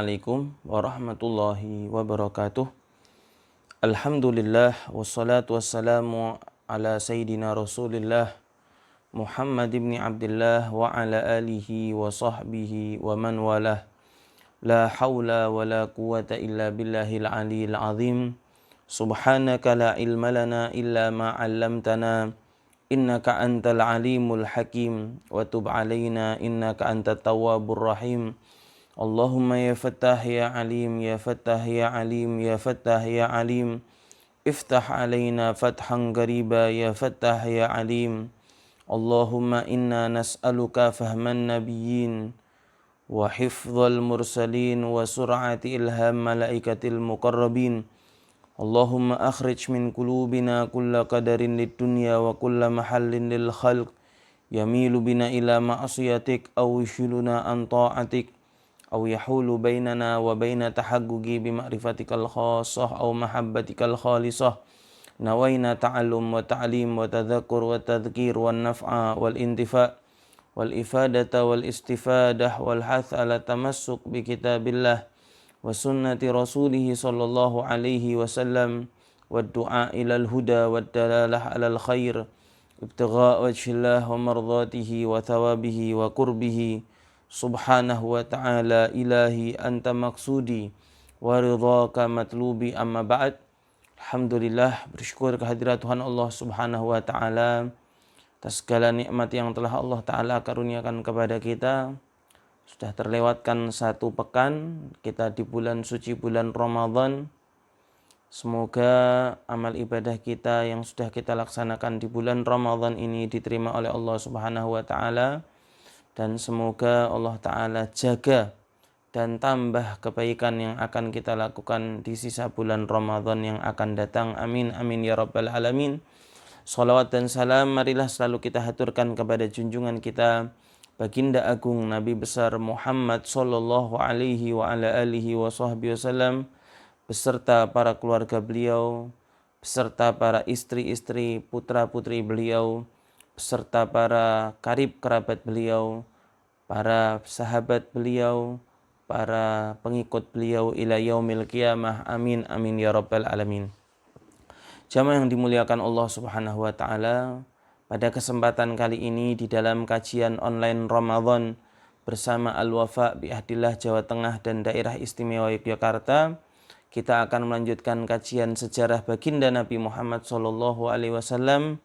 Assalamualaikum warahmatullahi wabarakatuh. Alhamdulillah wassalatu wassalamu ala sayyidina Rasulillah Muhammad ibn Abdullah wa ala alihi wa sahbihi wa man walah. La hawla wa la quwata illa billahil aliyil azim. Subhanaka la ilma lana illa ma 'allamtana innaka antal alimul hakim wa tub alaina innaka antat tawwabur rahim. Allahumma ya Fattah ya Alim, ya Fattah ya Alim, ya Fattah ya Alim. Iftah alaina fathan qariba ya Fattah ya Alim. Allahumma inna nas'aluka fahman nabiyyin wa hifdzal mursalin wa sur'ati ilham malaikatil muqarrabin. Allahumma akhrij min qulubina kulla qadarin lid dunya wa kulla mahallin lil khalq yamilu bina ila ma'asiyatik aw yushiluna an ta'atik aw yahulu bainana wa baina tahaggugi bima'rifatikal khassah aw mahabbatikal khalisah. Nawaina ta'allum wa ta'lim wa tadhakkur wa tadhkir wa naf'a wal intifa' wal ifadata wal istifadah wal hath ala tamassuk bi kitabillah wa sunnati rasulih sallallahu alaihi wasallam wa du'a ilal huda wa dalalah alal khair ibtigha' wajhillah wa mardatihi wa thawabihi wa qurbihi subhanahu wa ta'ala. Ilahi anta maksudi wa ridhaka matlubi, amma ba'd. Alhamdulillah, bersyukur kehadirat Tuhan Allah subhanahu wa ta'ala atas segala nikmat yang telah Allah ta'ala karuniakan kepada kita. Sudah terlewatkan satu pekan kita di bulan suci bulan Ramadan. Semoga amal ibadah kita yang sudah kita laksanakan di bulan Ramadan ini diterima oleh Allah subhanahu wa ta'ala. Dan semoga Allah Ta'ala jaga dan tambah kebaikan yang akan kita lakukan di sisa bulan Ramadan yang akan datang. Amin, amin ya rabbal alamin. Salawat dan salam marilah selalu kita haturkan kepada junjungan kita Baginda Agung Nabi besar Muhammad sallallahu alaihi wa ala alihi wa sahbihi wasallam, beserta para keluarga beliau, beserta para istri-istri, putra-putri beliau, beserta para karib kerabat beliau, para sahabat beliau, para pengikut beliau ila yaumil qiyamah. Amin, amin ya rabbal alamin. Jamaah yang dimuliakan Allah subhanahu wa ta'ala, pada kesempatan kali ini di dalam kajian online Ramadan bersama Al-Wafa bi Ahdillah Jawa Tengah dan Daerah Istimewa Yogyakarta, kita akan melanjutkan kajian sejarah baginda Nabi Muhammad SAW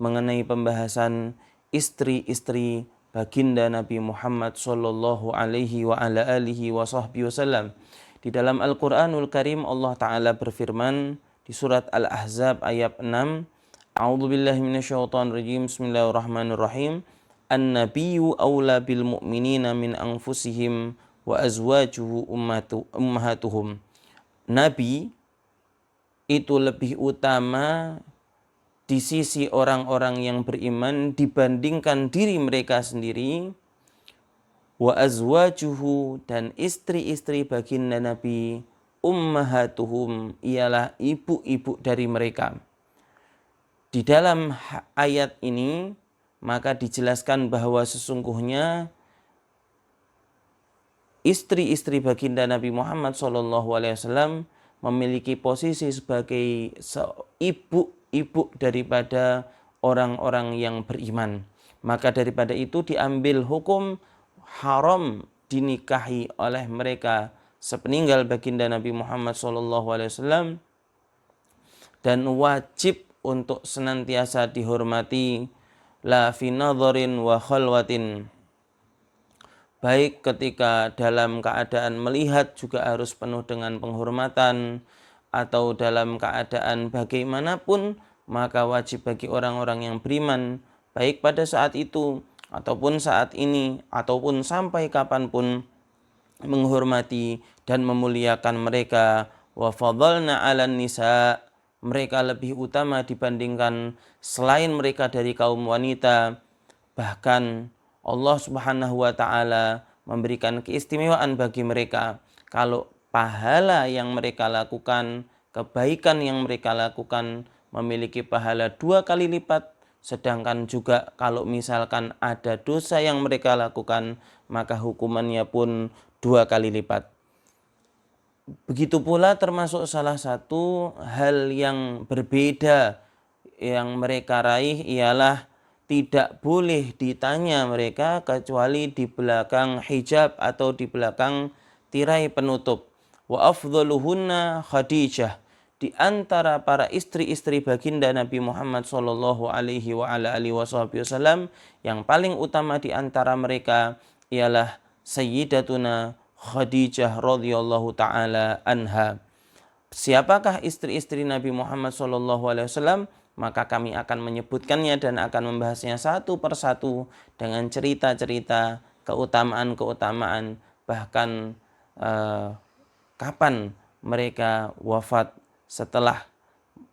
mengenai pembahasan istri-istri baginda Nabi Muhammad sallallahu alaihi wa ala alihi wa sahbihi wasallam. Di dalam Al-Qur'anul Karim Allah Ta'ala berfirman di surat Al-Ahzab ayat 6, A'udzubillahi minasyaitonir rajim. Bismillahirrahmanirrahim. An-nabiyyu aula bil mu'minina min anfusihim wa azwajuhu ummahatuhum. Nabi itu lebih utama di sisi orang-orang yang beriman dibandingkan diri mereka sendiri. Wa azwajuhu, dan istri-istri baginda Nabi, ummahatuhum, ialah ibu-ibu dari mereka. Di dalam ayat ini maka dijelaskan bahwa sesungguhnya istri-istri baginda Nabi Muhammad SAW memiliki posisi sebagai ibu daripada orang-orang yang beriman. Maka daripada itu diambil hukum haram dinikahi oleh mereka sepeninggal baginda Nabi Muhammad SAW, dan wajib untuk senantiasa dihormati la fi nadharin wa khalwatin, baik ketika dalam keadaan melihat juga harus penuh dengan penghormatan, atau dalam keadaan bagaimanapun, maka wajib bagi orang-orang yang beriman baik pada saat itu ataupun saat ini ataupun sampai kapanpun menghormati dan memuliakan mereka. Wa fadhalna 'alan nisa, mereka lebih utama dibandingkan selain mereka dari kaum wanita. Bahkan Allah Subhanahu wa ta'ala memberikan keistimewaan bagi mereka. Kalau pahala yang mereka lakukan, kebaikan yang mereka lakukan memiliki pahala 2 kali lipat. Sedangkan juga kalau misalkan ada dosa yang mereka lakukan, maka hukumannya pun 2 kali lipat. Begitu pula termasuk salah satu hal yang berbeda yang mereka raih ialah tidak boleh ditanya mereka kecuali di belakang hijab atau di belakang tirai penutup. Wa afdhaluhunna Khadijah. Di antara para istri-istri baginda Nabi Muhammad sallallahu alaihi wa ala alihi wasallam, yang paling utama di antara mereka ialah Sayyidatuna Khadijah radhiyallahu taala anha. Siapakah istri-istri Nabi Muhammad SAW? Maka kami akan menyebutkannya dan akan membahasnya satu persatu dengan cerita-cerita keutamaan-keutamaan, bahkan kapan mereka wafat, setelah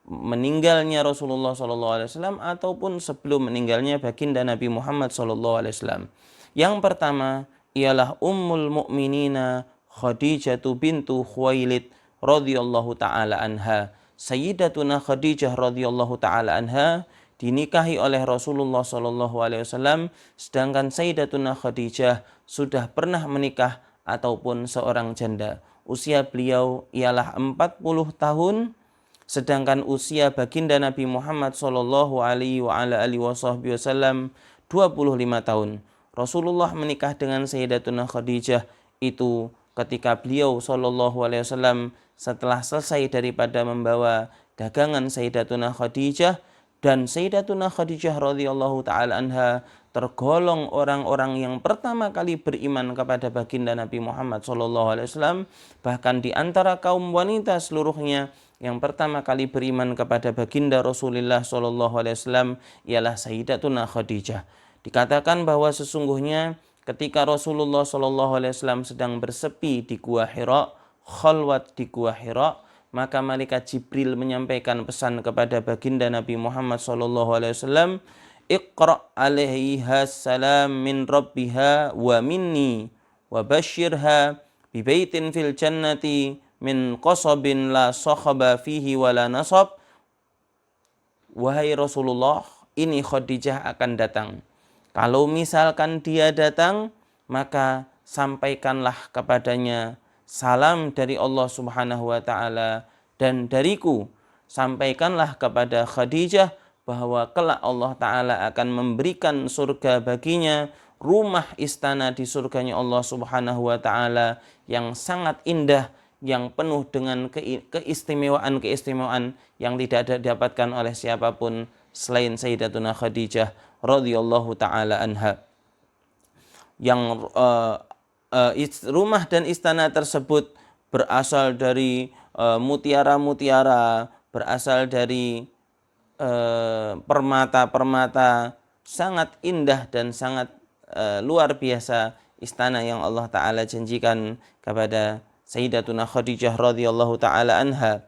meninggalnya Rasulullah SAW ataupun sebelum meninggalnya baginda Nabi Muhammad SAW. Yang pertama ialah Ummul Mukminina Khadijah bintu Khuwailid radhiyallahu taala anha. Sayyidatuna Khadijah radhiyallahu taala anha dinikahi oleh Rasulullah sallallahu alaihi wasallam, sedangkan Sayyidatuna Khadijah sudah pernah menikah ataupun seorang janda. Usia beliau ialah 40 tahun, sedangkan usia baginda Nabi Muhammad sallallahu alaihi wasallam 25 tahun. Rasulullah menikah dengan Sayyidatuna Khadijah itu ketika beliau sallallahu alaihi wasallam setelah selesai daripada membawa dagangan Sayyidatuna Khadijah, dan Sayyidatuna Khadijah radhiyallahu taala anha tergolong orang-orang yang pertama kali beriman kepada baginda Nabi Muhammad sallallahu alaihi wasallam. Bahkan di antara kaum wanita seluruhnya yang pertama kali beriman kepada baginda Rasulullah sallallahu alaihi wasallam ialah Sayyidatuna Khadijah. Dikatakan bahwa sesungguhnya ketika Rasulullah SAW sedang bersepi di Gua Hira, khalwat di Gua Hira, maka malaikat Jibril menyampaikan pesan kepada baginda Nabi Muhammad SAW, Iqra' alaiha salam min rabbiha wa minni wa basyirha bi baitin fil jannati min qasabin la sakhaba fihi wa la nasab. Wahai Rasulullah, ini Khadijah akan datang. Kalau misalkan dia datang, maka sampaikanlah kepadanya salam dari Allah Subhanahu wa taala dan dariku. Sampaikanlah kepada Khadijah bahwa kelak Allah taala akan memberikan surga baginya, rumah istana di surganya Allah Subhanahu wa taala yang sangat indah, yang penuh dengan keistimewaan-keistimewaan yang tidak didapatkan oleh siapapun selain Sayyidatuna Khadijah radhiyallahu taala anha. Yang rumah dan istana tersebut berasal dari mutiara-mutiara, berasal dari permata-permata, sangat indah dan sangat luar biasa istana yang Allah taala janjikan kepada Sayyidatuna Khadijah radhiyallahu taala anha.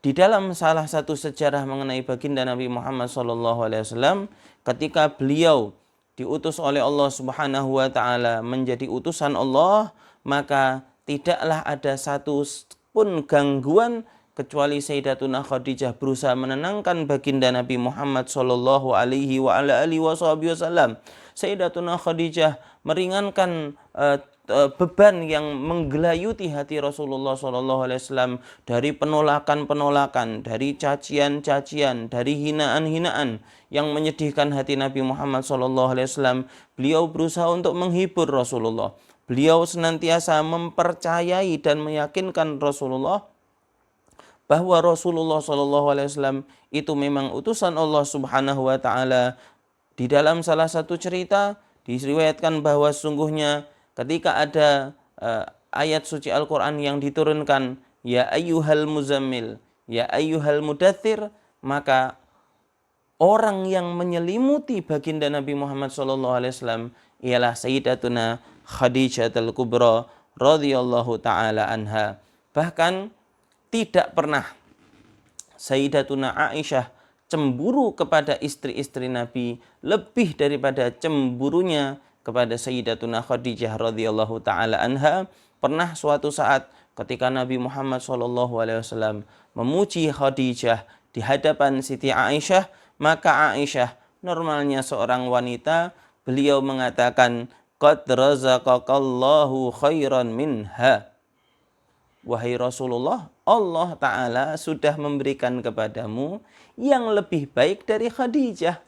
Di dalam salah satu sejarah mengenai baginda Nabi Muhammad SAW, ketika beliau diutus oleh Allah Subhanahu wa taala menjadi utusan Allah, maka tidaklah ada satu pun gangguan kecuali Sayyidatuna Khadijah berusaha menenangkan baginda Nabi Muhammad sallallahu alaihi wa ala alihi wasallam. Sayyidatuna Khadijah meringankan beban yang menggelayuti hati Rasulullah SAW dari penolakan-penolakan, dari cacian-cacian, dari hinaan-hinaan yang menyedihkan hati Nabi Muhammad SAW. Beliau berusaha untuk menghibur Rasulullah. Beliau senantiasa mempercayai dan meyakinkan Rasulullah bahwa Rasulullah SAW itu memang utusan Allah Subhanahu wa taala. Di dalam salah satu cerita diriwayatkan bahwa sungguhnya ketika ada ayat suci Al-Quran yang diturunkan, ya ayyuhal muzammil, ya ayyuhal mudaththir, maka orang yang menyelimuti baginda Nabi Muhammad SAW ialah Sayyidatuna Khadijah al-Kubra radhiyallahu taala anha. Bahkan tidak pernah Sayyidatuna Aisyah cemburu kepada istri-istri Nabi lebih daripada cemburunya kepada Sayyidatuna Khadijah radhiyallahu taala anha. Pernah suatu saat ketika Nabi Muhammad SAW memuji Khadijah di hadapan Siti Aisyah, maka Aisyah, normalnya seorang wanita, beliau mengatakan, qad razaqakallahu khairan minha. wahai Rasulullah, Allah Ta'ala sudah memberikan kepadamu yang lebih baik dari Khadijah.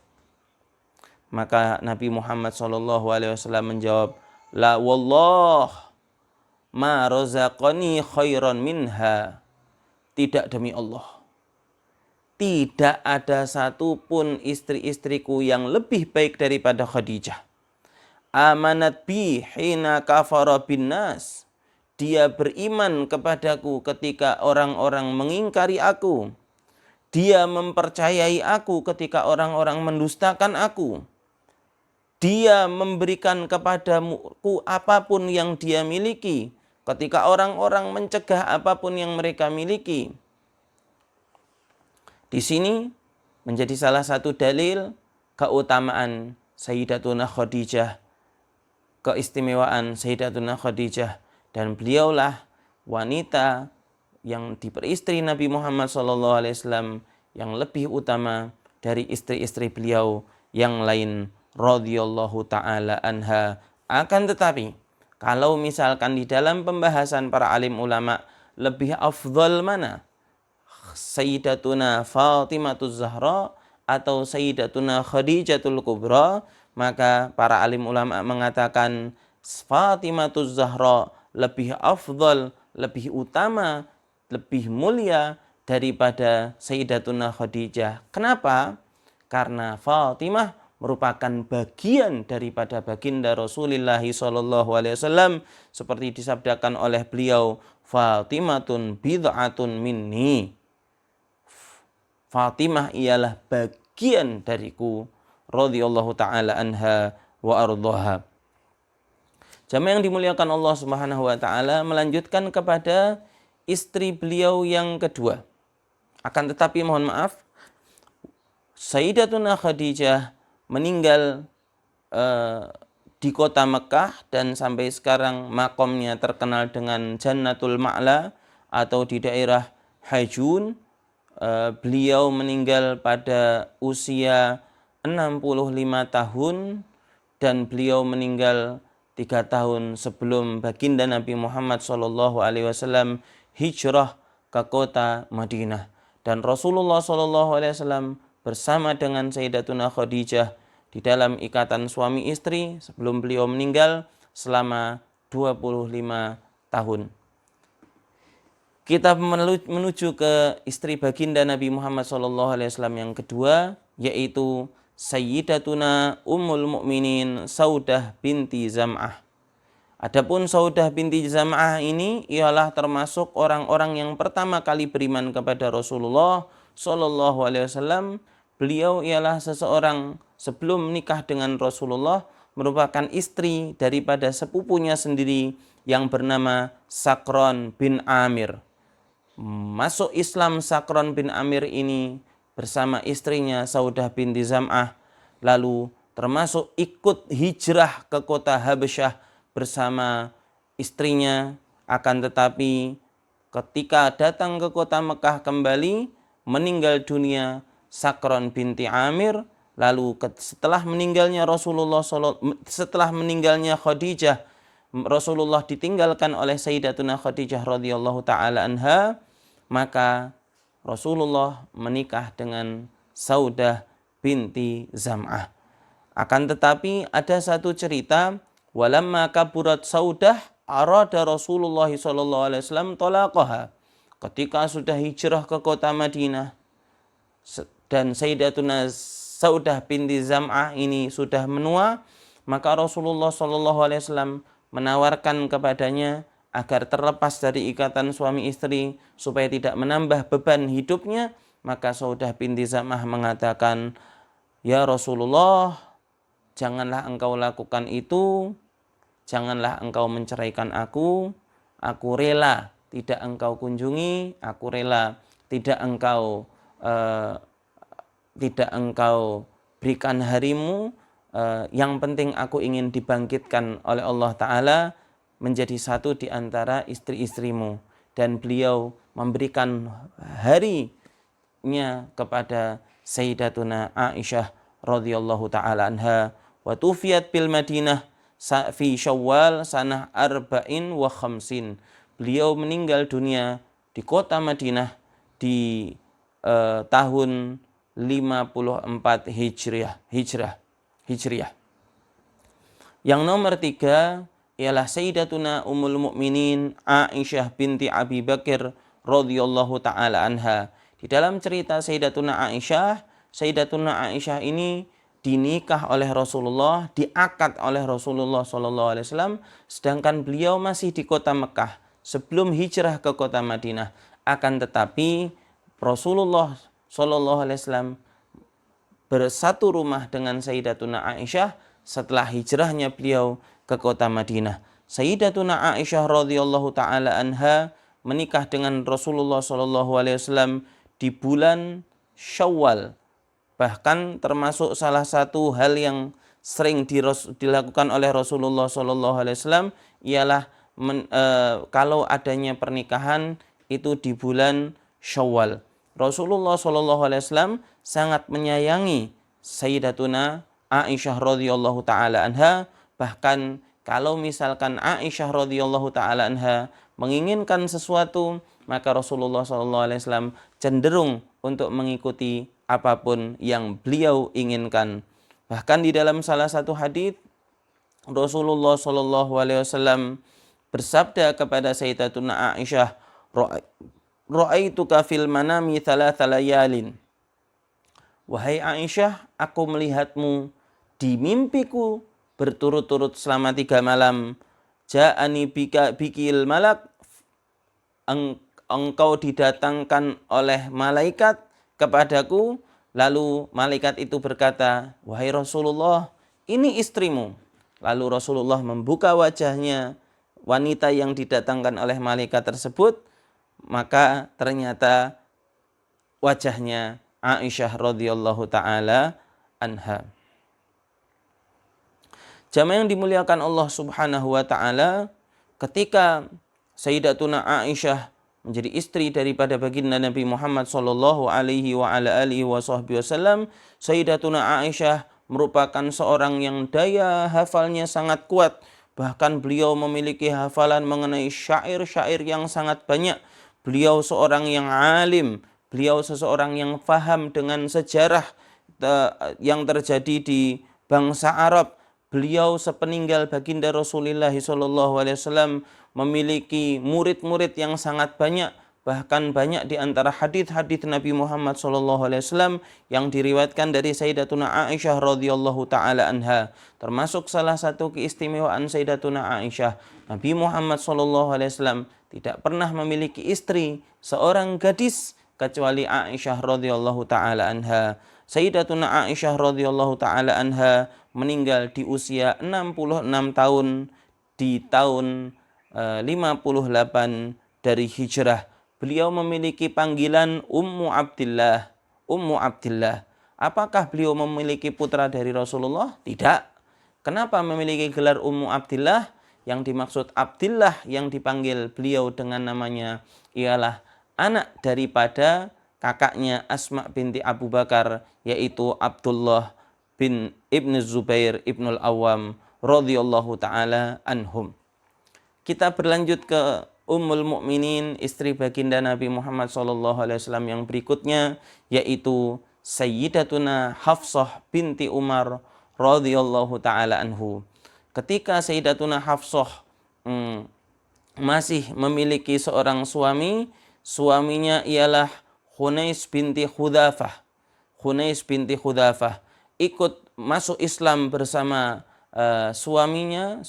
Maka Nabi Muhammad SAW menjawab, la wallah ma razaqani khairan minha. Tidak demi Allah, tidak ada satupun istri-istriku yang lebih baik daripada Khadijah. Amanat bi hina kafara bin nas. Dia beriman kepadaku ketika orang-orang mengingkari aku. Dia mempercayai aku ketika orang-orang mendustakan aku. Dia memberikan kepadaku apapun yang dia miliki ketika orang-orang mencegah apapun yang mereka miliki. Di sini menjadi salah satu dalil keutamaan Sayyidatuna Khadijah, keistimewaan Sayyidatuna Khadijah, dan beliaulah wanita yang diperistri Nabi Muhammad SAW yang lebih utama dari istri-istri beliau yang lain radhiyallahu ta'ala anha. Akan tetapi kalau misalkan di dalam pembahasan para alim ulama lebih afdal mana, Sayyidatuna Fatimatuz Zahra atau Sayyidatuna Khadijatul Kubra, maka para alim ulama mengatakan Fatimatuz Zahra lebih afdal, lebih utama, lebih mulia daripada Sayyidatuna Khadijah. Kenapa? Karena Fatimah merupakan bagian daripada baginda Rasulullah SAW, seperti disabdakan oleh beliau, Fatimatun bid'atun minni. Fatimah ialah bagian dariku, radhiyallahu ta'ala anha wa ardhaha. Jamaah yang dimuliakan Allah Subhanahu wa taala, melanjutkan kepada istri beliau yang kedua. Akan tetapi mohon maaf, Sayyidatuna Khadijah meninggal di kota Mekah dan sampai sekarang makomnya terkenal dengan Jannatul Ma'la atau di daerah Hajun. Beliau meninggal pada usia 65 tahun dan beliau meninggal 3 tahun sebelum baginda Nabi Muhammad SAW hijrah ke kota Madinah. Dan Rasulullah SAW bersama dengan Sayyidatuna Khadijah di dalam ikatan suami istri sebelum beliau meninggal selama 25 tahun. Kita menuju ke istri baginda Nabi Muhammad SAW yang kedua, yaitu Sayyidatuna Ummul Mukminin Saudah binti Zam'ah. Adapun Saudah binti Zam'ah ini ialah termasuk orang-orang yang pertama kali beriman kepada Rasulullah SAW. Beliau ialah seseorang sebelum menikah dengan Rasulullah merupakan istri daripada sepupunya sendiri yang bernama Sakron bin Amir. Masuk Islam Sakron bin Amir ini bersama istrinya Saudah binti Zam'ah, lalu termasuk ikut hijrah ke kota Habasyah bersama istrinya. Akan tetapi ketika datang ke kota Mekah kembali, meninggal dunia Sakron binti Amir. Lalu setelah meninggalnya setelah meninggalnya Khadijah, Rasulullah ditinggalkan oleh Sayyidatuna Khadijah radhiyallahu ta'ala anha, maka Rasulullah menikah dengan Saudah binti Zam'ah. Akan tetapi ada satu cerita, walamma kaburat Saudah arada Rasulullah SAW talaqaha. Ketika sudah hijrah ke kota Madinah dan Sayyidatuna Saudah binti Zam'ah ini sudah menua, maka Rasulullah SAW menawarkan kepadanya agar terlepas dari ikatan suami istri supaya tidak menambah beban hidupnya. Maka Saudah binti Zam'ah mengatakan, ya Rasulullah, janganlah engkau lakukan itu, janganlah engkau menceraikan aku rela tidak engkau kunjungi, aku rela tidak engkau berikan harimu, yang penting aku ingin dibangkitkan oleh Allah Ta'ala menjadi satu di antara istri-istrimu. Dan beliau memberikan harinya kepada Sayyidatuna Aisyah radhiyallahu ta'ala anha. Wa tufiyat bil Madinah fi Syawal sanah arba'in wa khamsin. beliau meninggal dunia di kota Madinah di tahun 54 Hijriah. Yang nomor 3 ialah Sayyidatuna Ummul Mukminin Aisyah binti Abi Bakar radhiyallahu taala anha. Di dalam cerita Sayyidatuna Aisyah ini dinikah oleh Rasulullah, diakad oleh Rasulullah sallallahu alaihi wasallam, sedangkan beliau masih di kota Mekah sebelum hijrah ke kota Madinah. Akan tetapi Rasulullah sallallahu alaihi wasallam bersatu rumah dengan Sayyidatuna Aisyah setelah hijrahnya beliau ke kota Madinah. Sayyidatuna Aisyah radhiyallahu taala anha menikah dengan Rasulullah sallallahu alaihi wasallam di bulan Syawal. Bahkan termasuk salah satu hal yang sering dilakukan oleh Rasulullah sallallahu alaihi wasallam ialah kalau adanya pernikahan itu di bulan Syawal. Rasulullah sallallahu alaihi wasallam sangat menyayangi Sayyidatuna Aisyah radhiyallahu taala anha. Bahkan kalau misalkan Aisyah radhiyallahu taala anha menginginkan sesuatu, maka Rasulullah sallallahu alaihi wasallam cenderung untuk mengikuti apapun yang beliau inginkan. Bahkan di dalam salah satu hadis Rasulullah sallallahu alaihi wasallam bersabda kepada Sayyidatuna Aisyah, "Ra'aituka fil manami thalatha layalin." Wahai Aisyah, aku melihatmu di mimpiku berturut-turut selama 3 malam. Ja'ani bikil malak, engkau didatangkan oleh malaikat kepadaku. Lalu malaikat itu berkata, wahai Rasulullah, ini istrimu. Lalu Rasulullah membuka wajahnya, wanita yang didatangkan oleh malaikat tersebut, maka ternyata wajahnya Aisyah radhiyallahu taala anha. Jamaah yang dimuliakan Allah Subhanahu wa taala, ketika Sayyidatuna Aisyah menjadi istri daripada baginda Nabi Muhammad sallallahu alaihi wa ala alihi wasallam, Sayyidatuna Aisyah merupakan seorang yang daya hafalnya sangat kuat. Bahkan beliau memiliki hafalan mengenai syair-syair yang sangat banyak. Beliau seorang yang alim, beliau seseorang yang faham dengan sejarah yang terjadi di bangsa Arab. Beliau sepeninggal baginda Rasulullah SAW memiliki murid-murid yang sangat banyak. Bahkan banyak di antara hadits-hadits Nabi Muhammad SAW yang diriwayatkan dari Sayyidatuna Aisyah radhiyallahu taala anha. Termasuk salah satu keistimewaan Sayyidatuna Aisyah, Nabi Muhammad SAW tidak pernah memiliki istri, seorang gadis kecuali Aisyah radhiyallahu taala anha. Sayyidatuna Aisyah radhiyallahu taala anha meninggal di usia 66 tahun di tahun 58 dari hijrah. Beliau memiliki panggilan Ummu Abdillah. Ummu Abdillah. Apakah beliau memiliki putra dari Rasulullah? Tidak. Kenapa memiliki gelar Ummu Abdillah? Yang dimaksud Abdillah yang dipanggil beliau dengan namanya ialah anak daripada kakaknya Asma binti Abu Bakar, yaitu Abdullah bin Ibn Zubair Ibnul Awam radhiyallahu taala anhum. Kita berlanjut ke Ummul Mukminin, istri baginda Nabi Muhammad SAW yang berikutnya, yaitu Sayyidatuna Hafsah binti Umar radhiyallahu taala anhu. Ketika Sayyidatuna Hafsah masih memiliki seorang suami, suaminya ialah Hunais binti Hudzafah. Hunais binti Hudzafah ikut masuk Islam bersama suaminya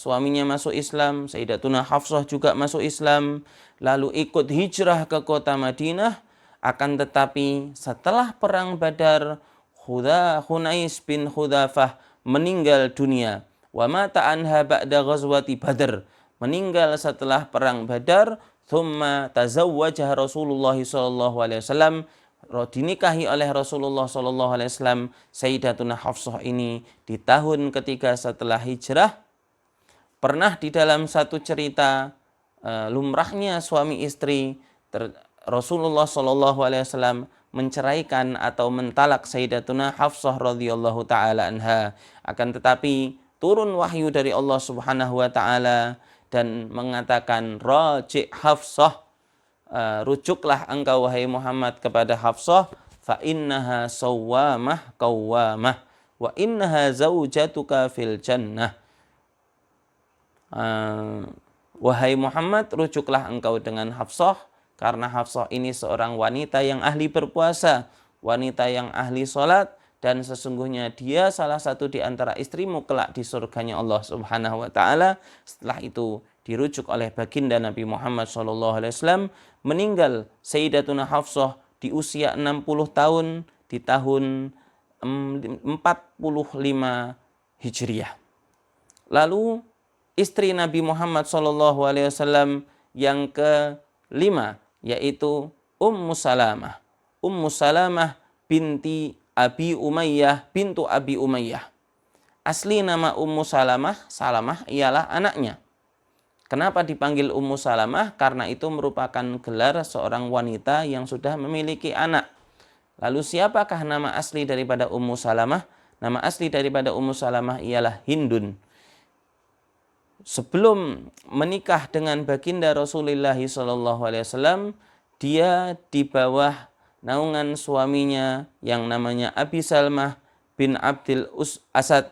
masuk Islam, Sayyidatuna Hafsah juga masuk Islam, lalu ikut hijrah ke kota Madinah. Akan tetapi setelah perang Badar, Hunais bin Hudzafah meninggal dunia. Wa mata anha ba'da ghazwati Badr, meninggal setelah perang Badar. Thumma tazawwajah Rasulullah sallallahu alaihi wasallam, dinikahi oleh Rasulullah sallallahu alaihi wasallam Sayyidatuna Hafsah ini di tahun ketiga setelah hijrah. Pernah di dalam satu cerita lumrahnya suami istri, Rasulullah sallallahu alaihi wasallam menceraikan atau mentalak Sayyidatuna Hafsah radhiyallahu taala anha. Akan tetapi turun wahyu dari Allah Subhanahu wa taala dan mengatakan raji' Hafsah, rujuklah engkau wahai Muhammad kepada Hafsah, fa innaha sawwamah qawwamah wa innaha zaujatuka fil jannah. Wahai Muhammad, rujuklah engkau dengan Hafsah, karena Hafsah ini seorang wanita yang ahli berpuasa, wanita yang ahli sholat, dan sesungguhnya dia salah satu di antara istrimu kelak di surganya Allah Subhanahu wa taala. Setelah itu dirujuk oleh baginda Nabi Muhammad SAW, meninggal Sayyidatuna Hafsah di usia 60 tahun di tahun 45 Hijriah. Lalu istri Nabi Muhammad SAW yang kelima yaitu Ummu Salamah. Ummu Salamah binti Abi Umayyah bintu Abi Umayyah. Asli nama Ummu Salamah ialah anaknya. Kenapa dipanggil Ummu Salamah? Karena itu merupakan gelar seorang wanita yang sudah memiliki anak. Lalu siapakah nama asli daripada Ummu Salamah? Nama asli daripada Ummu Salamah ialah Hindun. Sebelum menikah dengan baginda Rasulullah SAW, dia di bawah naungan suaminya yang namanya Abi Salmah bin Abdul Asad.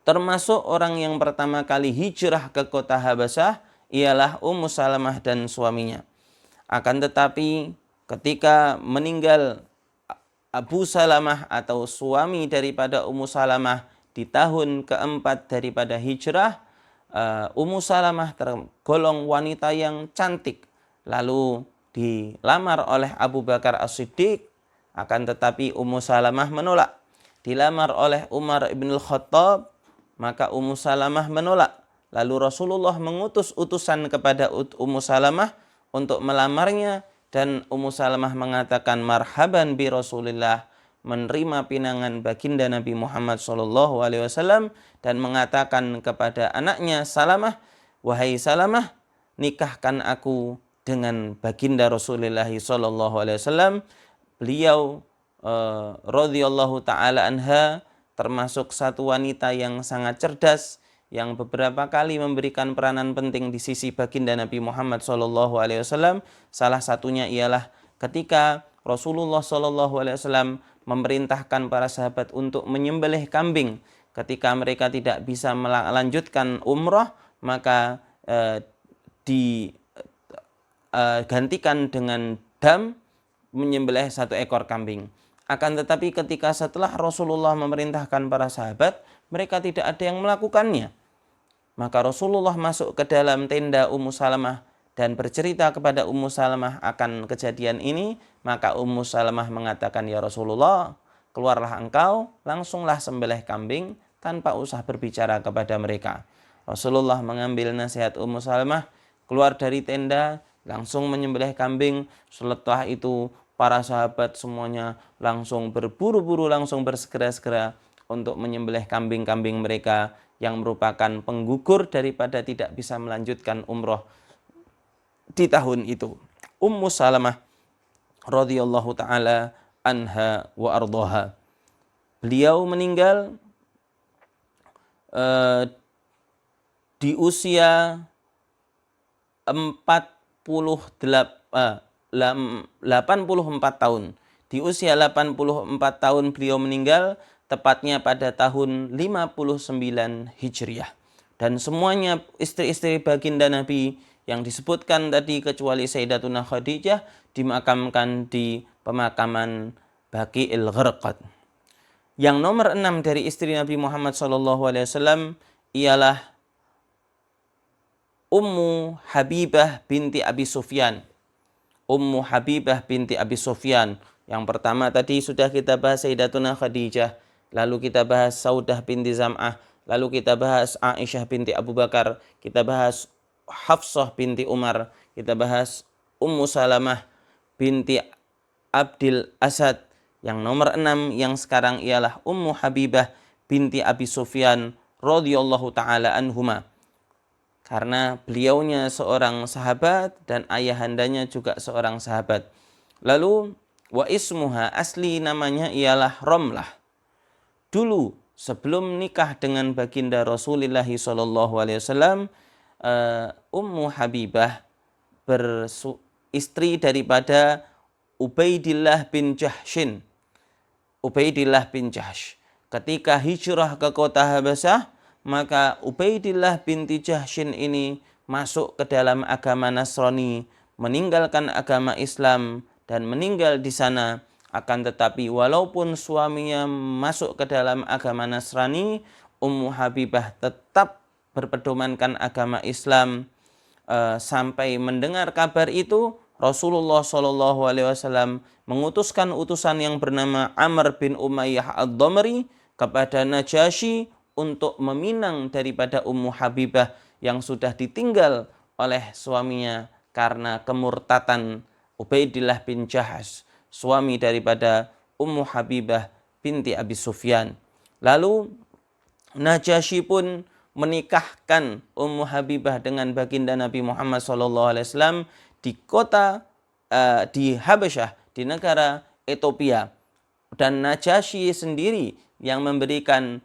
Termasuk orang yang pertama kali hijrah ke kota Habasyah ialah Ummu Salamah dan suaminya. Akan tetapi ketika meninggal Abu Salamah atau suami daripada Ummu Salamah di tahun keempat daripada hijrah, Ummu Salamah tergolong wanita yang cantik. Lalu dilamar oleh Abu Bakar As-Siddiq, akan tetapi Ummu Salamah menolak. Dilamar oleh Umar ibn al-Khattab, maka Ummu Salamah menolak. Lalu Rasulullah mengutus utusan kepada Ummu Salamah untuk melamarnya, dan Ummu Salamah mengatakan marhaban bi Rasulillah, menerima pinangan baginda Nabi Muhammad SAW, dan mengatakan kepada anaknya Salamah, wahai Salamah, nikahkan aku dengan baginda Rasulullah SAW. Beliau radhiyallahu taala anha termasuk satu wanita yang sangat cerdas, yang beberapa kali memberikan peranan penting di sisi baginda Nabi Muhammad SAW. Salah satunya ialah ketika Rasulullah SAW memerintahkan para sahabat untuk menyembelih kambing. Ketika mereka tidak bisa melanjutkan umrah, maka digantikan dengan dam, menyembelih satu ekor kambing. Akan tetapi ketika setelah Rasulullah memerintahkan para sahabat, mereka tidak ada yang melakukannya. Maka Rasulullah masuk ke dalam tenda Ummu Salamah dan bercerita kepada Ummu Salamah akan kejadian ini. Maka Ummu Salamah mengatakan, ya Rasulullah, keluarlah engkau, langsunglah sembelih kambing tanpa usah berbicara kepada mereka. Rasulullah mengambil nasihat Ummu Salamah, keluar dari tenda, langsung menyembelih kambing. Setelah itu para sahabat semuanya langsung berburu-buru, langsung bersegera-segera untuk menyembelih kambing-kambing mereka yang merupakan penggugur daripada tidak bisa melanjutkan umroh di tahun itu. Ummu Salamah radhiyallahu taala anha wa ardhaha. Beliau meninggal di usia 84 tahun. Di usia 84 tahun beliau meninggal, tepatnya pada tahun 59 Hijriah. Dan semuanya istri-istri baginda Nabi yang disebutkan tadi kecuali Sayyidatuna Khadijah dimakamkan di pemakaman Baqi'il Gharqad. Yang nomor 6 dari istri Nabi Muhammad SAW ialah Ummu Habibah binti Abi Sufyan. Ummu Habibah binti Abi Sufyan. Yang pertama tadi sudah kita bahas Sayyidatuna Khadijah, lalu kita bahas Saudah binti Zam'ah, lalu kita bahas Aisyah binti Abu Bakar, kita bahas Hafsah binti Umar, kita bahas Ummu Salamah binti Abdul Asad. Yang nomor 6 yang sekarang ialah Ummu Habibah binti Abi Sufyan radhiyallahu taala anhuma. Karena beliaunya seorang sahabat dan ayahandanya juga seorang sahabat. Lalu wa ismuha, asli namanya ialah Ramlah. Dulu sebelum nikah dengan baginda Rasulullah sallallahu alaihi wasallam, Ummu Habibah istri daripada Ubaidillah bin Jahshin. Ubaidillah bin Jahsh. Ketika hijrah ke kota Habasyah, maka Ubaidillah binti Jahshin ini masuk ke dalam agama Nasrani, meninggalkan agama Islam dan meninggal di sana. Akan tetapi walaupun suaminya masuk ke dalam agama Nasrani, Ummu Habibah tetap berpedomankan agama Islam. Sampai mendengar kabar itu, Rasulullah Shallallahu Alaihi Wasallam mengutuskan utusan yang bernama Amr bin Umayyah ad-Damri kepada Najasyi untuk meminang daripada Ummu Habibah yang sudah ditinggal oleh suaminya karena kemurtatan Ubaidillah bin Jahsh, suami daripada Ummu Habibah binti Abi Sufyan. Lalu Najasyi pun menikahkan Ummu Habibah dengan baginda Nabi Muhammad SAW di kota di Habasyah, di negara Ethiopia. Dan Najasyi sendiri yang memberikan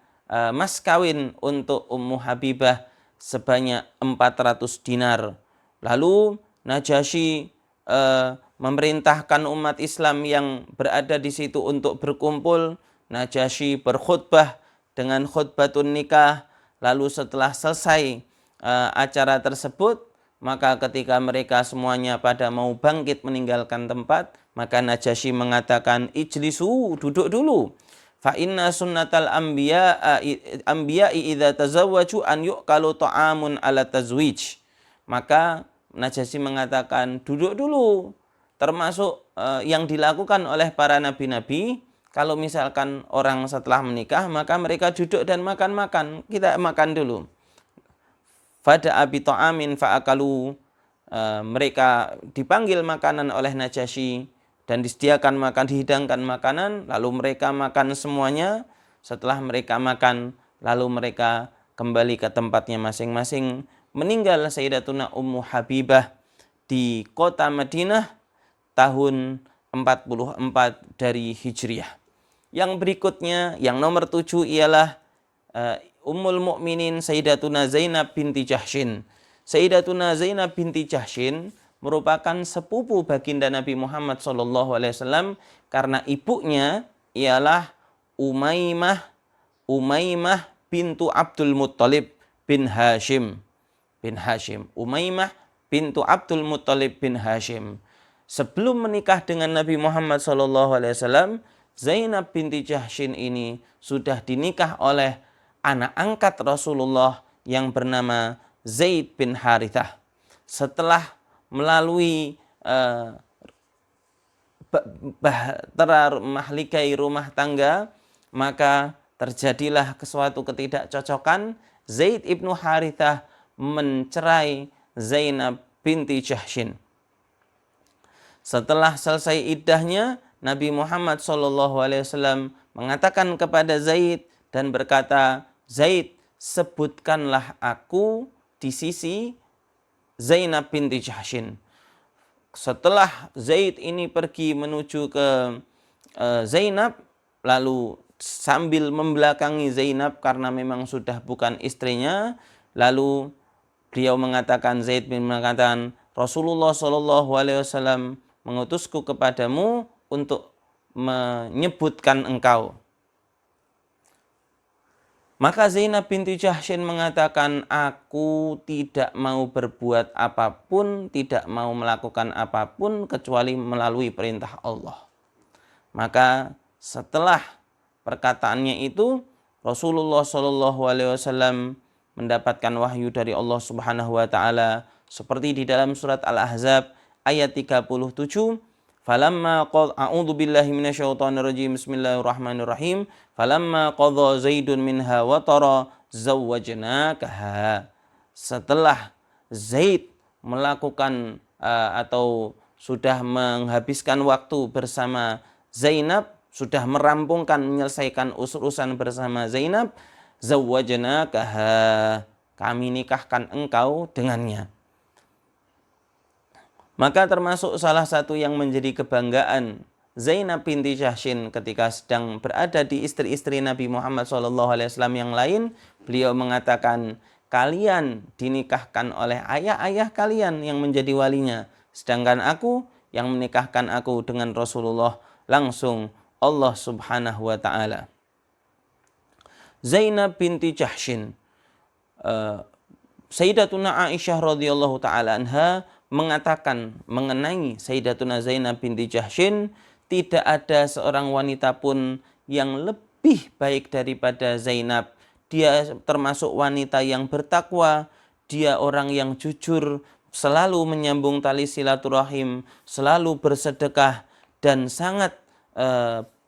mas kawin untuk Ummu Habibah sebanyak 400 dinar. Lalu Najasyi memerintahkan umat Islam yang berada di situ untuk berkumpul. Najasyi berkhutbah dengan khutbatun nikah. Lalu setelah selesai acara tersebut, maka ketika mereka semuanya pada mau bangkit meninggalkan tempat, maka Najasyi mengatakan, ijlisu, duduk dulu. Fa inna sunnatal anbiya'i idza tazawwaju an yu'kalu ta'amun ala tazwij. Maka Najasyi mengatakan, duduk dulu. Termasuk yang dilakukan oleh para nabi-nabi, kalau misalkan orang setelah menikah, maka mereka duduk dan makan-makan. Kita makan dulu. Fada abi ta'amin fa'akalu. Mereka dipanggil makanan oleh Najasyi dan disediakan makan, dihidangkan makanan. Lalu mereka makan semuanya. Setelah mereka makan, lalu mereka kembali ke tempatnya masing-masing. Meninggal Sayyidatuna Ummu Habibah di kota Madinah tahun 44 dari Hijriah. Yang berikutnya, yang nomor 7 ialah Ummul Mukminin Sayyidatuna Zainab binti Jahshin. Sayyidatuna Zainab binti Jahshin merupakan sepupu baginda Nabi Muhammad SAW karena ibunya ialah Umaymah bintu Abdul Muttalib bin Hashim. Umaymah bintu Abdul Muttalib bin Hashim. Sebelum menikah dengan Nabi Muhammad SAW, Zainab binti Jahshin ini sudah dinikah oleh anak angkat Rasulullah yang bernama Zaid bin Harithah. Setelah melalui bahtera mahligai rumah tangga, maka terjadilah suatu ketidakcocokan. Zaid ibnu Harithah mencerai Zainab binti Jahshin. Setelah selesai iddahnya, Nabi Muhammad SAW mengatakan kepada Zaid dan berkata, Zaid, sebutkanlah aku di sisi Zainab binti Jahshin. Setelah Zaid ini pergi menuju ke Zainab, lalu sambil membelakangi Zainab karena memang sudah bukan istrinya, lalu beliau mengatakan, Zaid bin mengatakan, Rasulullah SAW mengutusku kepadamu untuk menyebutkan engkau. Maka Zainab binti Jahshin mengatakan, aku tidak mau berbuat apapun, tidak mau melakukan apapun kecuali melalui perintah Allah. Maka setelah perkataannya itu, Rasulullah SAW mendapatkan wahyu dari Allah Subhanahu wa taala seperti di dalam surat Al-Ahzab ayat 37. Falamma a'udzu billahi minasyaitonir rajim. Bismillahirrahmanirrahim. Falamma qadha Zaidun minha watara zawwajnakaha. Setelah Zaid melakukan atau sudah menghabiskan waktu bersama Zainab, sudah merampungkan menyelesaikan urusan bersama Zainab, zawwajnakaha, kami nikahkan engkau dengannya. Maka termasuk salah satu yang menjadi kebanggaan Zainab binti Jahsyin ketika sedang berada di istri-istri Nabi Muhammad SAW yang lain, beliau mengatakan, kalian dinikahkan oleh ayah-ayah kalian yang menjadi walinya, sedangkan aku yang menikahkan aku dengan Rasulullah langsung Allah Subhanahu wa Ta'ala. Zainab binti Jahsyin, Sayyidatuna Aisyah radhiyallahu taala anha mengatakan mengenai Sayyidatuna Zainab binti Jahsyin, tidak ada seorang wanita pun yang lebih baik daripada Zainab. Dia termasuk wanita yang bertakwa, dia orang yang jujur, selalu menyambung tali silaturahim, selalu bersedekah, dan sangat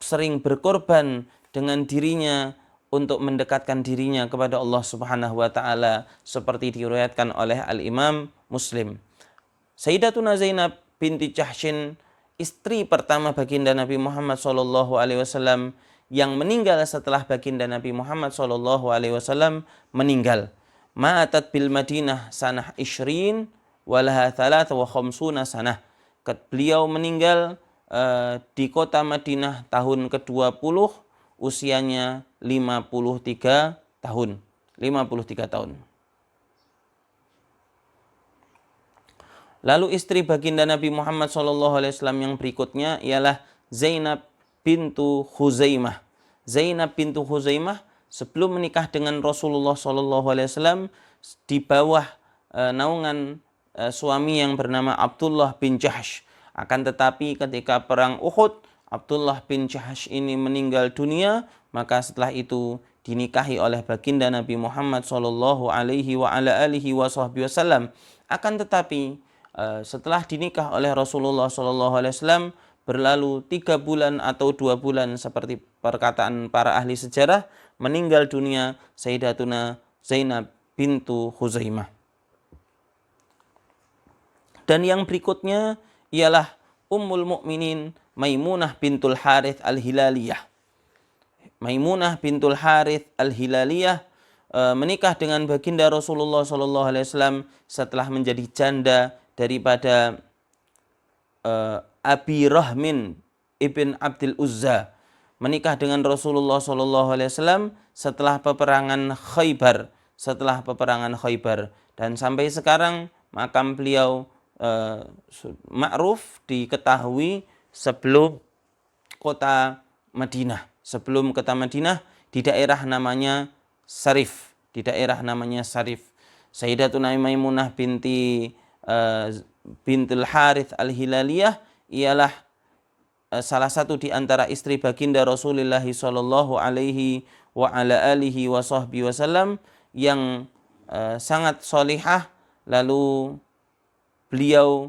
sering berkorban dengan dirinya untuk mendekatkan dirinya kepada Allah Subhanahu wa Ta'ala, seperti diriwayatkan oleh Al-Imam Muslim. Sayyidatuna Zainab binti Jahsyin, istri pertama baginda Nabi Muhammad SAW yang meninggal setelah baginda Nabi Muhammad SAW meninggal. Ma'atat bil Madinah sanah ishrin walaha thalatha wa khamsuna sanah. Beliau meninggal di kota Madinah tahun ke-20, usianya 53 tahun. 53 tahun. Lalu istri baginda Nabi Muhammad SAW yang berikutnya ialah Zainab bintu Khuzaimah. Zainab bintu Khuzaimah sebelum menikah dengan Rasulullah SAW di bawah naungan suami yang bernama Abdullah bin Jahsh. Akan tetapi ketika perang Uhud, Abdullah bin Jahsh ini meninggal dunia, maka setelah itu dinikahi oleh baginda Nabi Muhammad SAW. Akan tetapi setelah dinikah oleh Rasulullah SAW, berlalu 3 bulan atau 2 bulan seperti perkataan para ahli sejarah, meninggal dunia Sayyidatuna Zainab bintu Khuzaimah. Dan yang berikutnya ialah Ummul Mukminin Maimunah bintul Harith Al-Hilaliyah. Maimunah bintul Harith Al-Hilaliyah menikah dengan baginda Rasulullah SAW setelah menjadi janda daripada Abi Rahmin ibn Abdul Uzza. Menikah dengan Rasulullah SAW setelah peperangan Khaybar. Dan sampai sekarang makam beliau ma'ruf, diketahui sebelum kota Madinah. Sebelum kota Madinah di daerah namanya Sarif. Sayyidatuna Maimunah bintul Harith Al-Hilaliyah ialah salah satu di antara istri baginda Rasulullah sallallahu alaihi wa ala alihi wasallam yang sangat solihah. Lalu beliau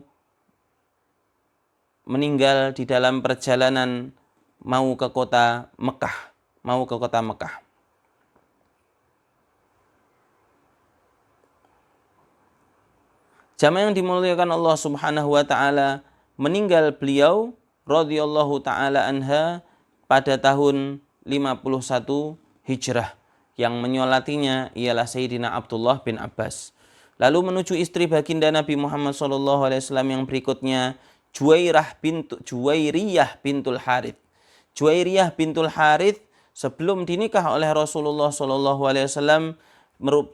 meninggal di dalam perjalanan mau ke kota Mekah. Jamaah yang dimuliakan Allah Subhanahu wa Ta'ala, meninggal beliau radhiyallahu taala anha pada tahun 51 Hijrah. Yang menyolatinya ialah Sayyidina Abdullah bin Abbas. Lalu menuju istri baginda Nabi Muhammad SAW yang berikutnya, Juwairiyah bintul Harith. Juwairiyah bintul Harith sebelum dinikah oleh Rasulullah SAW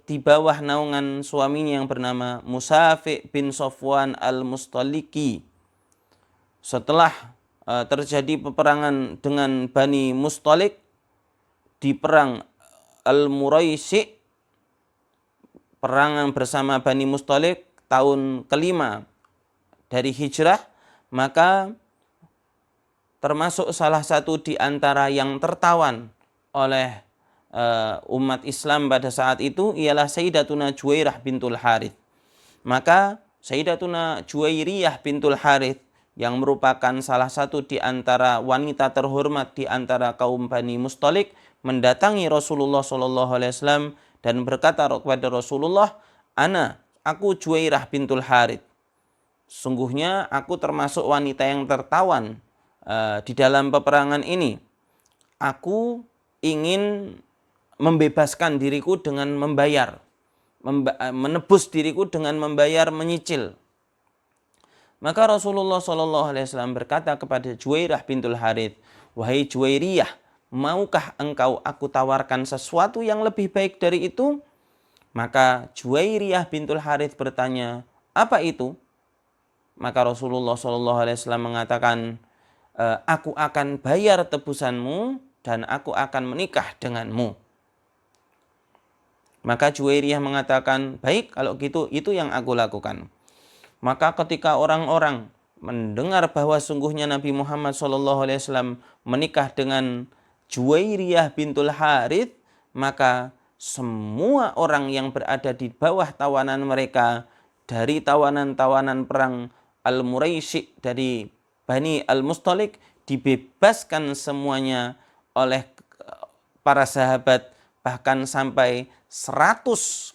di bawah naungan suaminya yang bernama Musafi bin Safwan al-Mustaliki. Setelah terjadi peperangan dengan Bani Mustalik di perang Al-Muraisi, perangan bersama Bani Mustalik tahun kelima dari hijrah, maka termasuk salah satu di antara yang tertawan oleh umat Islam pada saat itu ialah Sayyidatuna Juwairiyah bintul Harith. Maka Sayyidatuna Juwairiyah bintul Harith yang merupakan salah satu di antara wanita terhormat di antara kaum Bani Mustalik mendatangi Rasulullah SAW dan berkata kepada Rasulullah, aku Juwairiyah bintul Harith. Sungguhnya aku termasuk wanita yang tertawan di dalam peperangan ini. Aku ingin membebaskan diriku dengan menebus diriku dengan membayar menyicil. Maka Rasulullah SAW berkata kepada Juwairiyah bintul Harith, "Wahai Juwairiyah, maukah engkau aku tawarkan sesuatu yang lebih baik dari itu?" Maka Juwairiyah bintul Harith bertanya, "Apa itu?" Maka Rasulullah SAW mengatakan, "Aku akan bayar tebusanmu dan aku akan menikah denganmu." Maka Juwairiyah mengatakan, "Baik, kalau gitu itu yang aku lakukan." Maka ketika orang-orang mendengar bahwa sungguhnya Nabi Muhammad SAW menikah dengan Juwairiyah bintul Harith, maka semua orang yang berada di bawah tawanan mereka dari tawanan-tawanan perang Al-Muraisi dari Bani Al-Mustalik dibebaskan semuanya oleh para sahabat, bahkan sampai 100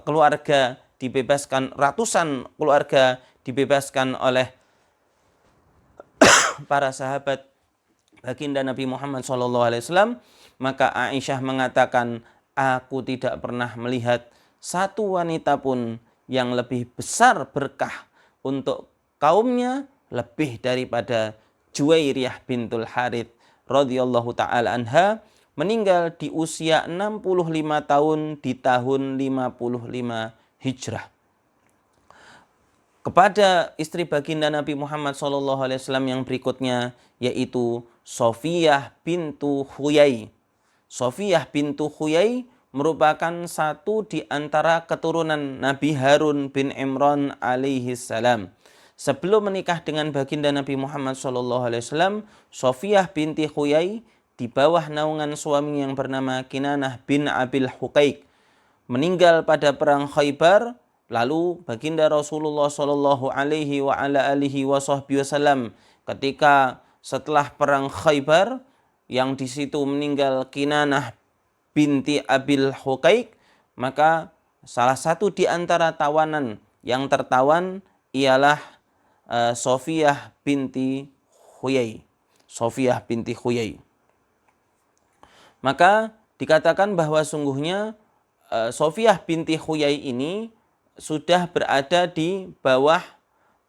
keluarga dibebaskan, ratusan keluarga dibebaskan oleh para sahabat baginda Nabi Muhammad SAW. Maka Aisyah mengatakan, "Aku tidak pernah melihat satu wanita pun yang lebih besar berkah untuk kaumnya lebih daripada Juwairiyah bintul Harith radhiyallahu taala anha, meninggal di usia 65 tahun di tahun 55 Hijrah." Kepada istri baginda Nabi Muhammad SAW yang berikutnya, yaitu Sofiyah bintu Huyai. Sofiyah bintu Huyai merupakan satu di antara keturunan Nabi Harun bin Imran alaihi salam. Sebelum menikah dengan baginda Nabi Muhammad SAW, Sofiyah binti Huyai di bawah naungan suami yang bernama Kinanah bin Abil Huqaiq meninggal pada perang Khaybar. Lalu baginda Rasulullah Shallallahu Alaihi Wasallam ketika setelah perang Khaybar yang di situ meninggal Kinanah binti Abil Huqaiq, maka salah satu di antara tawanan yang tertawan ialah Sofiyah binti Huyai. Sofiyah binti Huyai. Maka dikatakan bahwa sungguhnya Sofiyah binti Huyai ini sudah berada di bawah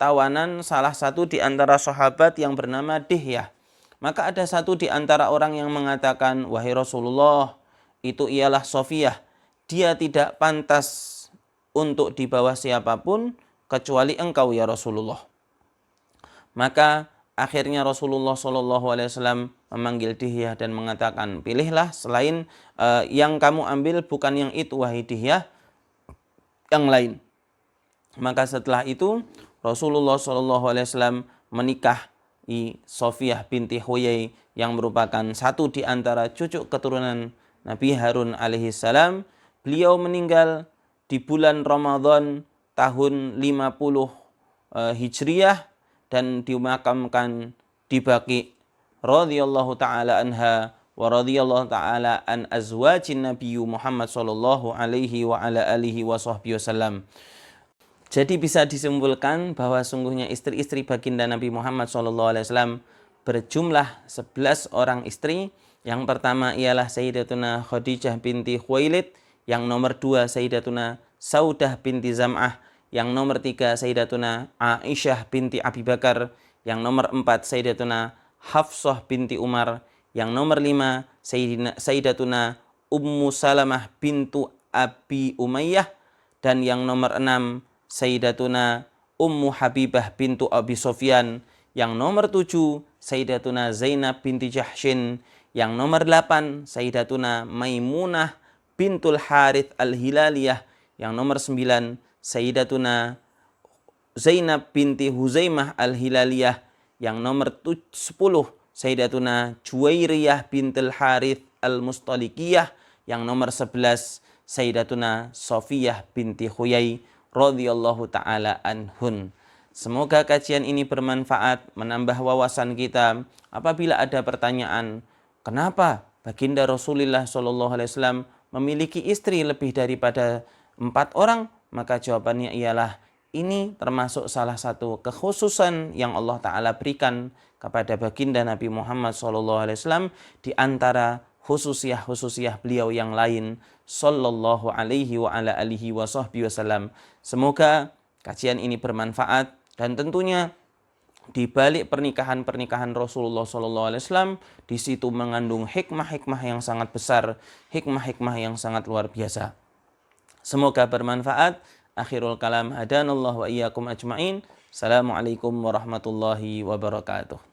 tawanan salah satu di antara sahabat yang bernama Dihyah. Maka ada satu di antara orang yang mengatakan, "Wahai Rasulullah, itu ialah Sofiyah. Dia tidak pantas untuk di bawah siapapun kecuali engkau ya Rasulullah." Maka akhirnya Rasulullah SAW memanggil Dihyah dan mengatakan, "Pilihlah selain yang kamu ambil, bukan yang itu wahai Dihyah, yang lain." Maka setelah itu Rasulullah SAW menikahi Sofiyah binti Huyai yang merupakan satu di antara cucu keturunan Nabi Harun alaihissalam. Beliau meninggal di bulan Ramadan tahun 50 Hijriyah dan dimakamkan di Baqi radhiyallahu taala anha wa radhiyallahu taala an azwajin Nabi Muhammad sallallahu alaihi wa ala alihi wasallam. Jadi bisa disimpulkan bahwa sungguhnya istri-istri baginda Nabi Muhammad sallallahu alaihi wasallam berjumlah 11 orang istri. Yang pertama ialah Sayyidatuna Khadijah binti Khuwailid, yang nomor 2 Sayyidatuna Saudah binti Zam'ah, yang nomor 3 Sayyidatuna Aisyah binti Abi Bakar, yang nomor 4 Sayyidatuna Hafsah binti Umar, yang nomor 5 Sayyidatuna Ummu Salamah bintu Abi Umayyah, dan yang nomor 6 Sayyidatuna Ummu Habibah bintu Abi Sofyan, yang nomor 7 Sayyidatuna Zainab binti Jahshin, yang nomor 8 Sayyidatuna Maimunah bintul Harith al-Hilaliyah, yang nomor 9 Sayyidatuna Zainab binti Huzaimah al-Hilaliyah, yang nomor 10 Sayyidatuna Juwairiyah bintul Harith al-Mustalikiyah, yang nomor 11 Sayyidatuna Sofiyah binti Huyai radhiyallahu taala anhun. Semoga kajian ini bermanfaat, menambah wawasan kita. Apabila ada pertanyaan, kenapa baginda Rasulullah SAW memiliki istri lebih daripada 4 orang? Maka jawabannya ialah ini termasuk salah satu kekhususan yang Allah Ta'ala berikan kepada baginda Nabi Muhammad SAW di antara khususiyah beliau yang lain sallallahu alaihi wa ala alihi wa sahbihi wasallam. Semoga kajian ini bermanfaat Dan tentunya di balik pernikahan-pernikahan Rasulullah SAW, di situ mengandung hikmah-hikmah yang sangat besar, hikmah-hikmah yang sangat luar biasa. Semoga bermanfaat. Akhirul kalam, hadanallahu wa iyyakum ajma'in. Assalamualaikum warahmatullahi wabarakatuh.